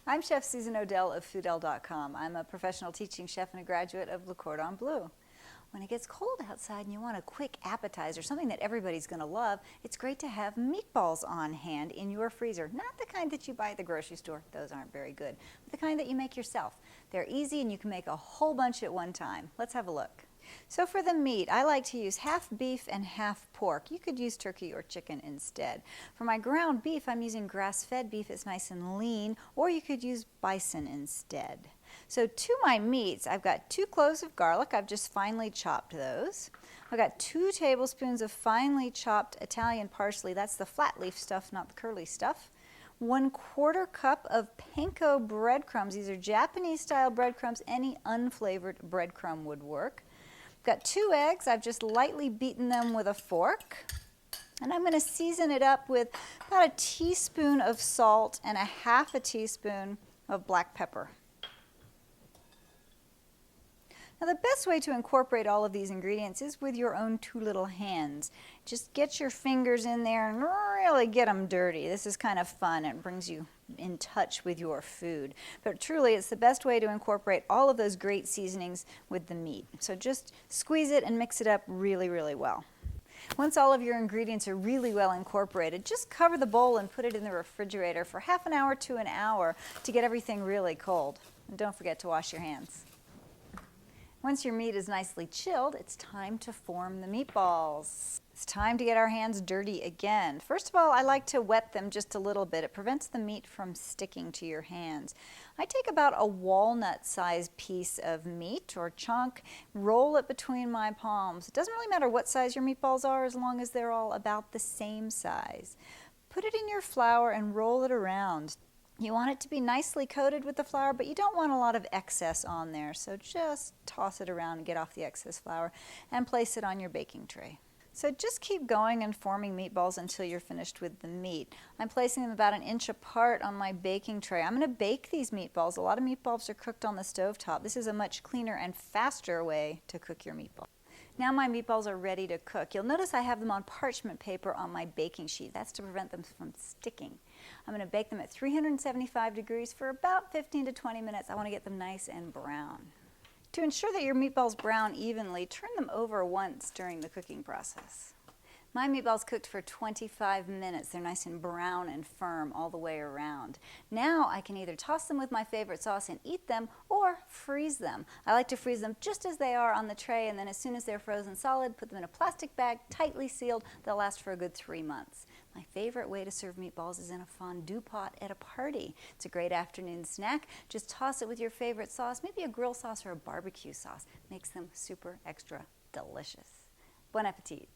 I'm Chef Susan Odell of Foodell.com. I'm a professional teaching chef and a graduate of Le Cordon Bleu. When it gets cold outside and you want a quick appetizer, something that everybody's going to love, it's great to have meatballs on hand in your freezer. Not the kind that you buy at the grocery store, those aren't very good, but the kind that you make yourself. They're easy and you can make a whole bunch at one time. Let's have a look. So for the meat, I like to use half beef and half pork. You could use turkey or chicken instead. For my ground beef, I'm using grass-fed beef. It's nice and lean, or you could use bison instead. So to my meats, I've got 2 cloves of garlic. I've just finely chopped those. I've got 2 tablespoons of finely chopped Italian parsley. That's the flat leaf stuff, not the curly stuff. 1/4 cup of panko breadcrumbs. These are Japanese style breadcrumbs. Any unflavored breadcrumb would work. Got 2 eggs. I've just lightly beaten them with a fork. And I'm going to season it up with about a teaspoon of salt and a half a teaspoon of black pepper. Now the best way to incorporate all of these ingredients is with your own 2 little hands. Just get your fingers in there and really get them dirty. This is kind of fun. It brings you in touch with your food. But truly, it's the best way to incorporate all of those great seasonings with the meat. So just squeeze it and mix it up really, really well. Once all of your ingredients are really well incorporated, just cover the bowl and put it in the refrigerator for half an hour to an hour to get everything really cold. And don't forget to wash your hands. Once your meat is nicely chilled, it's time to form the meatballs. It's time to get our hands dirty again. First of all, I like to wet them just a little bit. It prevents the meat from sticking to your hands. I take about a walnut-sized piece of meat or chunk, roll it between my palms. It doesn't really matter what size your meatballs are as long as they're all about the same size. Put it in your flour and roll it around. You want it to be nicely coated with the flour, but you don't want a lot of excess on there, so just toss it around and get off the excess flour and place it on your baking tray. So just keep going and forming meatballs until you're finished with the meat. I'm placing them about 1 inch apart on my baking tray. I'm going to bake these meatballs. A lot of meatballs are cooked on the stovetop. This is a much cleaner and faster way to cook your meatballs. Now my meatballs are ready to cook. You'll notice I have them on parchment paper on my baking sheet. That's to prevent them from sticking. I'm going to bake them at 375 degrees for about 15 to 20 minutes. I want to get them nice and brown. To ensure that your meatballs brown evenly, turn them over once during the cooking process. My meatballs cooked for 25 minutes. They're nice and brown and firm all the way around. Now I can either toss them with my favorite sauce and eat them or freeze them. I like to freeze them just as they are on the tray, and then as soon as they're frozen solid, put them in a plastic bag, tightly sealed. They'll last for a good 3 months. My favorite way to serve meatballs is in a fondue pot at a party. It's a great afternoon snack. Just toss it with your favorite sauce, maybe a grill sauce or a barbecue sauce. Makes them super extra delicious. Bon appetit.